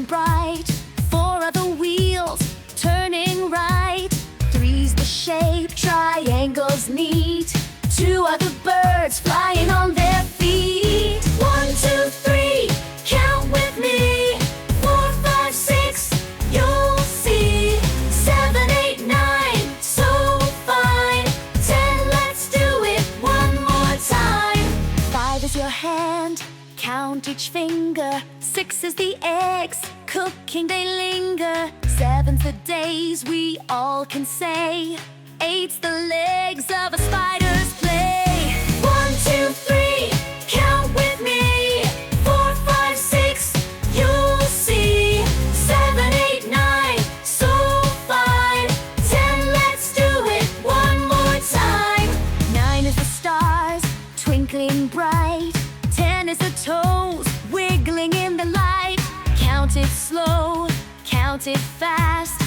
bright. 4 are the wheels, turning right. 3's the shape, triangles neat. 2 are the birds, flying on their feet. 1, 2, 3, count with me. 4, 5, 6, you'll see. 7, 8, 9, so fine. 10, let's do it one more time. 5 is your hand, count each finger. 6 is the eggs, cooking they linger. 7's the days we all can say. 8's the legs of a spider's play. 1, 2, 3, count with me. 4, 5, 6, you'll see. 7, 8, 9, so fine. 10, let's do it one more time. 9 is the stars, twinkling bright. 10 is the toes, wiggling in the light. Count it slow, count it fast.